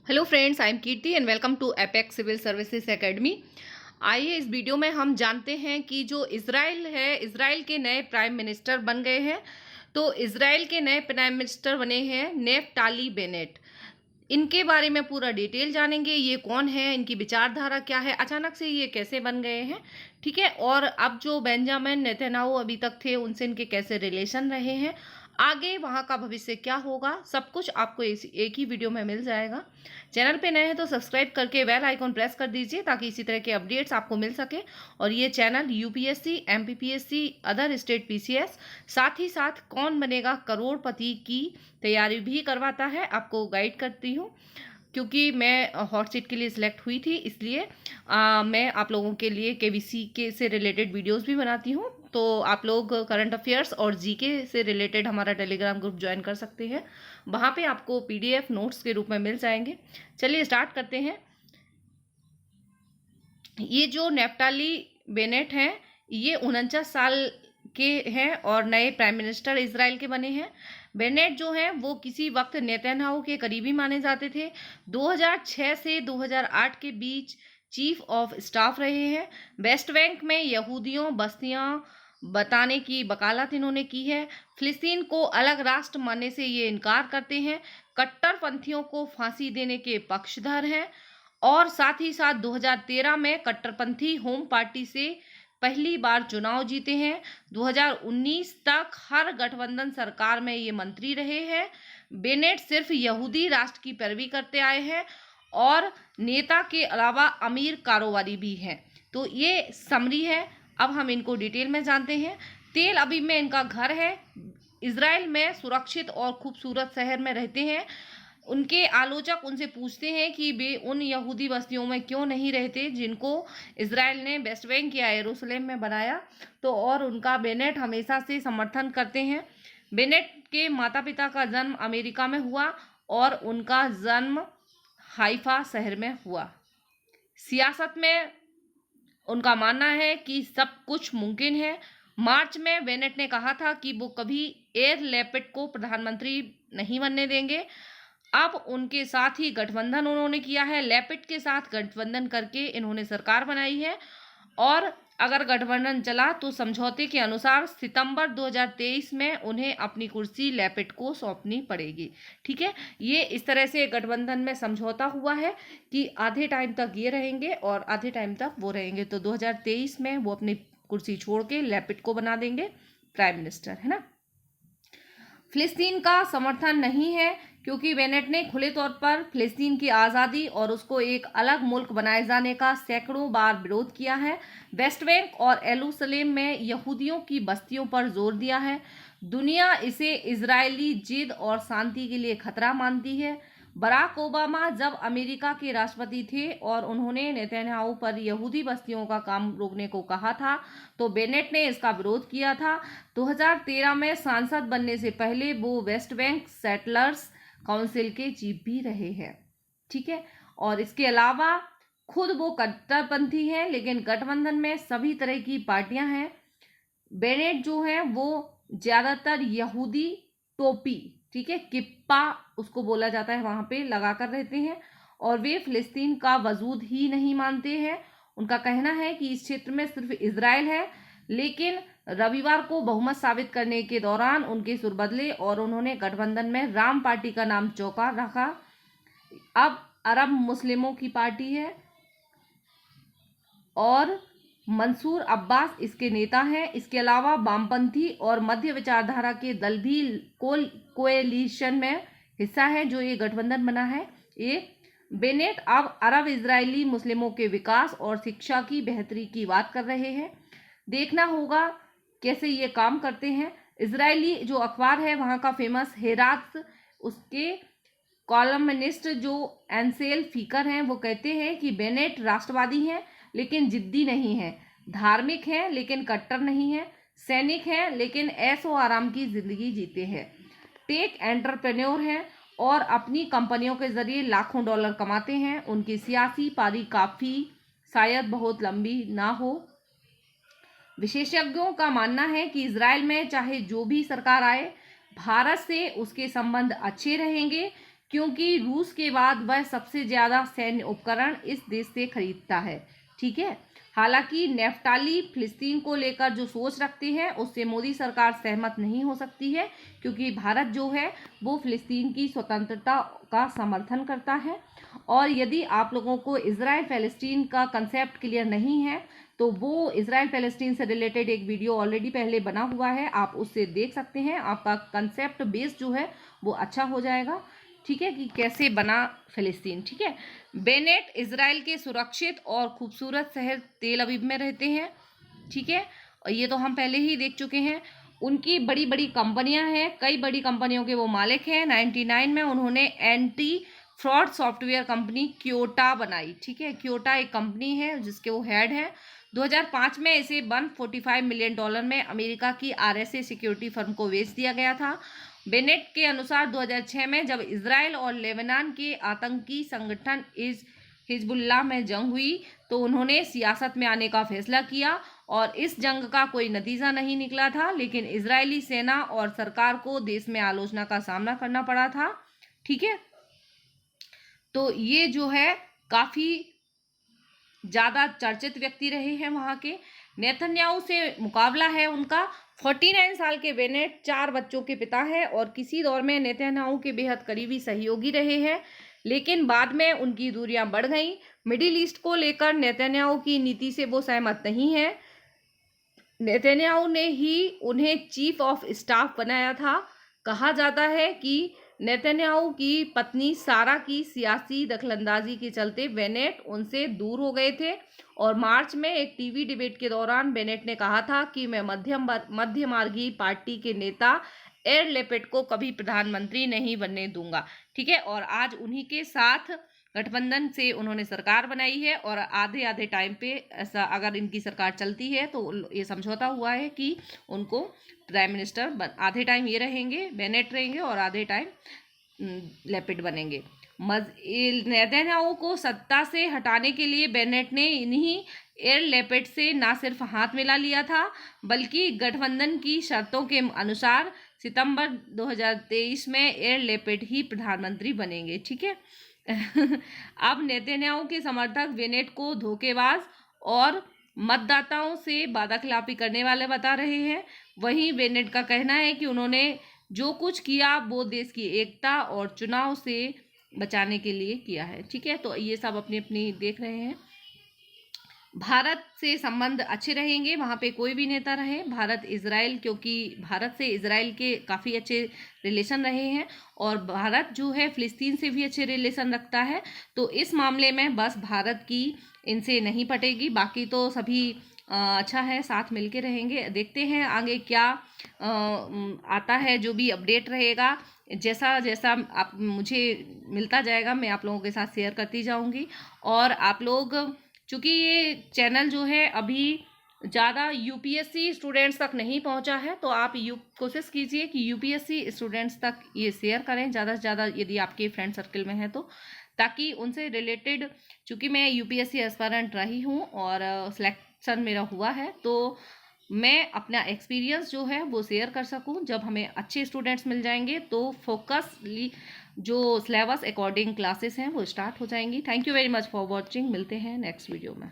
Hello friends, I am Kirti and welcome to Apex civil services academy. आइए इस video में हम जानते हैं कि जो इजराइल है, इजराइल के नए प्राइम मिनिस्टर बन गए हैं। तो इजराइल के नए प्राइम मिनिस्टर बने हैं नेफ्ताली बेनेट। इनके बारे में पूरा डिटेल जानेंगे। ये कौन है, इनकी विचारधारा क्या है, अचानक से ये कैसे बन गए हैं, ठीक है। और अब जो बेंजामिन नेतन्याहू अभी तक थे, उनसे इनके कैसे रिलेशन रहे हैं, आगे वहाँ का भविष्य क्या होगा, सब कुछ आपको एक ही वीडियो में मिल जाएगा। चैनल पे नए हैं तो सब्सक्राइब करके बेल आइकॉन प्रेस कर दीजिए ताकि इसी तरह के अपडेट्स आपको मिल सके। और ये channel UPSC, MPPSC, other state PCS, साथ ही साथ कौन बनेगा करोड़पति की तैयारी भी करवाता है, आपको गाइड करती हूँ। क्योंकि मैं हॉट सीट के लिए सिलेक्ट हुई थी, इसलिए मैं आप लोगों के लिए केवीसी के से रिलेटेड वीडियोस भी बनाती हूँ। तो आप लोग करंट अफेयर्स और जीके से रिलेटेड हमारा टेलीग्राम ग्रुप ज्वाइन कर सकते हैं। वहाँ पे आपको पीडीएफ नोट्स के रूप में मिल जाएंगे। चलिए स्टार्ट करते हैं। ये जो नेफ्ताली बेनेट हैं, ये 49 साल के हैं और नए प्राइम मिनिस्टर इजराइल के बने हैं। बेनेट जो हैं वो किसी वक्त नेतन्याहू के करीबी माने जाते थे। 2006 से 2008 के बीच चीफ ऑफ स्टाफ रहे हैं। वेस्ट बैंक में यहूदियों बस्तियां बताने की वकालत इन्होंने की है। फिलिस्तीन को अलग राष्ट्र मानने से ये इनकार करते हैं। कट्टरपंथियों को फांसी देने के पक्षधर हैं। और साथ ही साथ 2013 में कट्टरपंथी होम पार्टी से पहली बार चुनाव जीते हैं। 2019 तक हर गठबंधन सरकार में ये मंत्री रहे हैं। बेनेट सिर्फ यहूदी राष्ट्र की पैरवी करते आए हैं और नेता के अलावा अमीर कारोबारी भी हैं। तो ये समरी है। अब हम इनको डिटेल में जानते हैं। तेल अवीव में इनका घर है। इजराइल में सुरक्षित और खूबसूरत शहर में रहते हैं। उनके आलोचक उनसे पूछते हैं कि वे उन यहूदी बस्तियों में क्यों नहीं रहते जिनको इजराइल ने वेस्ट बैंक या यरूशलेम में बनाया। तो और उनका बेनेट हमेशा से समर्थन करते हैं। बेनेट के माता पिता का जन्म अमेरिका में हुआ और उनका जन्म हाइफा शहर में हुआ। सियासत में उनका मानना है कि सब कुछ मुमकिन है। मार्च में बेनेट ने कहा था कि वो कभी एयर लैपिड को प्रधानमंत्री नहीं बनने देंगे। अब उनके साथ ही गठबंधन उन्होंने किया है। लैपिड के साथ गठबंधन करके इन्होंने सरकार बनाई है और अगर गठबंधन चला तो समझौते के अनुसार सितंबर 2023 में उन्हें अपनी कुर्सी लैपिड को सौंपनी पड़ेगी। ठीक है, ये इस तरह से गठबंधन में समझौता हुआ है कि आधे टाइम तक ये रहेंगे और आधे टाइम तक वो रहेंगे। तो 2023 में वो अपनी कुर्सी छोड़ के लैपिड को बना देंगे प्राइम मिनिस्टर, है ना। फिलिस्तीन का समर्थन नहीं है क्योंकि बेनेट ने खुले तौर पर फिलिस्तीन की आज़ादी और उसको एक अलग मुल्क बनाए जाने का सैकड़ों बार विरोध किया है। वेस्ट बैंक और यरूशलेम में यहूदियों की बस्तियों पर जोर दिया है। दुनिया इसे इजरायली जिद और शांति के लिए खतरा मानती है। बराक ओबामा जब अमेरिका के राष्ट्रपति थे और उन्होंने नेतन्याहू पर यहूदी बस्तियों का काम रोकने को कहा था तो बेनेट ने इसका विरोध किया था। 2013 में सांसद बनने से पहले वो वेस्ट बैंक सेटलर्स काउंसिल के चीफ भी रहे हैं। ठीक है, और इसके अलावा खुद वो कट्टरपंथी हैं, लेकिन गठबंधन में सभी तरह की पार्टियां हैं। बेनेट जो है वो ज्यादातर यहूदी टोपी, ठीक है, किप्पा उसको बोला जाता है, वहां पे लगाकर रहते हैं और वे फिलिस्तीन का वजूद ही नहीं मानते हैं। उनका कहना है कि इस क्षेत्र में सिर्फ इजराइल है। लेकिन रविवार को बहुमत साबित करने के दौरान उनके सुर बदले और उन्होंने गठबंधन में राम पार्टी का नाम चौका रखा। अब अरब मुस्लिमों की पार्टी है और मंसूर अब्बास इसके नेता हैं। इसके अलावा वामपंथी और मध्य विचारधारा के दल भी कोएलिशन में हिस्सा है जो ये गठबंधन बना है। ये बेनेट अब अरब इजरायली मुस्लिमों के विकास और शिक्षा की बेहतरी की बात कर रहे हैं। देखना होगा कैसे ये काम करते हैं। इजरायली जो अखबार है वहाँ का फेमस हेरात, उसके कॉलमनिस्ट जो एंसेल फीकर हैं वो कहते हैं कि बेनेट राष्ट्रवादी हैं लेकिन जिद्दी नहीं है, धार्मिक हैं लेकिन कट्टर नहीं है, सैनिक हैं लेकिन ऐशो आराम की जिंदगी जीते हैं, टेक एंटरप्रेन्योर हैं और अपनी कंपनियों के जरिए लाखों डॉलर कमाते हैं। उनकी सियासी पारी काफ़ी शायद बहुत लंबी ना हो। विशेषज्ञों का मानना है कि इजराइल में चाहे जो भी सरकार आए, भारत से उसके संबंध अच्छे रहेंगे क्योंकि रूस के बाद वह सबसे ज़्यादा सैन्य उपकरण इस देश से खरीदता है। ठीक है, हालांकि नेफ्ताली फिलिस्तीन को लेकर जो सोच रखते हैं उससे मोदी सरकार सहमत नहीं हो सकती है, क्योंकि भारत जो है वो फिलिस्तीन की स्वतंत्रता का समर्थन करता है। और यदि आप लोगों को इजराइल पैलेस्टीन का कंसेप्ट क्लियर नहीं है तो वो इजराइल पैलेस्टीन से रिलेटेड एक वीडियो ऑलरेडी पहले बना हुआ है, आप उससे देख सकते हैं। आपका कंसेप्ट बेस जो है वो अच्छा हो जाएगा। ठीक है, कि कैसे बना फिलिस्तीन। ठीक है, बेनेट इजराइल के सुरक्षित और खूबसूरत शहर तेल अवीव में रहते हैं। ठीक है, और ये तो हम पहले ही देख चुके हैं। उनकी बड़ी बड़ी कंपनियां हैं, कई बड़ी कंपनियों के वो मालिक हैं। 99 में उन्होंने anti fraud software company Kyoto बनाई। ठीक है, क्योटा एक कंपनी है जिसके वो हेड है। 2005 में इसे $145 मिलियन में अमेरिका की RSA सिक्योरिटी फर्म को बेच दिया गया था। बेनेट के अनुसार 2006 में जब इजराइल और लेबनान के आतंकी संगठन हिजबुल्लाह में जंग हुई तो उन्होंने सियासत में आने का फैसला किया और इस जंग का कोई नतीजा नहीं निकला था, लेकिन इजरायली सेना और सरकार को देश में आलोचना का सामना करना पड़ा था। ठीक है, तो ये जो है काफ़ी ज़्यादा चर्चित व्यक्ति रहे हैं वहाँ के। नेतन्याहू से मुकाबला है उनका। 49 साल के बेनेट 4 बच्चों के पिता हैं और किसी दौर में नेतन्याहू के बेहद करीबी सहयोगी रहे हैं, लेकिन बाद में उनकी दूरियां बढ़ गईं। मिडिल ईस्ट को लेकर नेतन्याहू की नीति से वो सहमत नहीं है। नेतन्याहू ने ही उन्हें चीफ ऑफ स्टाफ बनाया था। कहा जाता है कि नेतन्याहू की पत्नी सारा की सियासी दखलंदाजी के चलते बेनेट उनसे दूर हो गए थे और मार्च में एक टीवी डिबेट के दौरान बेनेट ने कहा था कि मैं मध्यमार्गी पार्टी के नेता एयर लेपेट को कभी प्रधानमंत्री नहीं बनने दूंगा। ठीक है, और आज उन्हीं के साथ गठबंधन से उन्होंने सरकार बनाई है और आधे आधे टाइम पे ऐसा अगर इनकी सरकार चलती है तो ये समझौता हुआ है कि उनको प्राइम मिनिस्टर आधे टाइम ये रहेंगे, बेनेट रहेंगे, और आधे टाइम लेपिड बनेंगे। नेतन्याहू को सत्ता से हटाने के लिए बेनेट ने इन्हीं एयर लेपेट से ना सिर्फ हाथ मिला लिया था बल्कि गठबंधन की शर्तों के अनुसार सितंबर 2023 में एयर लेपेट ही प्रधानमंत्री बनेंगे। ठीक है, अब नेतन्याहू के समर्थक बेनेट को धोखेबाज और मतदाताओं से वादाखिलाफी करने वाले बता रहे हैं। वहीं बेनेट का कहना है कि उन्होंने जो कुछ किया वो देश की एकता और चुनाव से बचाने के लिए किया है। ठीक है, तो ये सब अपनी अपनी देख रहे हैं। भारत से संबंध अच्छे रहेंगे, वहाँ पे कोई भी नेता रहे। भारत इजराइल, क्योंकि भारत से इजराइल के काफ़ी अच्छे रिलेशन रहे हैं और भारत जो है फिलिस्तीन से भी अच्छे रिलेशन रखता है, तो इस मामले में बस भारत की इनसे नहीं पटेगी, बाकी तो सभी अच्छा है, साथ मिलके रहेंगे। देखते हैं आगे क्या आता है, जो भी अपडेट रहेगा, जैसा जैसा आप मुझे मिलता जाएगा मैं आप लोगों के साथ शेयर करती जाऊंगी। और आप लोग, चूँकि ये चैनल जो है अभी ज़्यादा यूपीएससी स्टूडेंट्स तक नहीं पहुंचा है, तो आप कोशिश कीजिए कि यूपीएससी स्टूडेंट्स तक ये शेयर करें ज़्यादा से ज़्यादा, यदि आपके फ्रेंड सर्कल में है तो, ताकि उनसे रिलेटेड, चूँकि मैं यूपीएससी एस्पायरेंट रही हूँ और सिलेक्शन मेरा हुआ है, तो मैं अपना एक्सपीरियंस जो है वो शेयर कर सकूं। जब हमें अच्छे स्टूडेंट्स मिल जाएंगे तो फोकसली जो सिलेबस अकॉर्डिंग क्लासेस हैं वो स्टार्ट हो जाएंगी। Thank you very much for watching. मिलते हैं नेक्स्ट वीडियो में।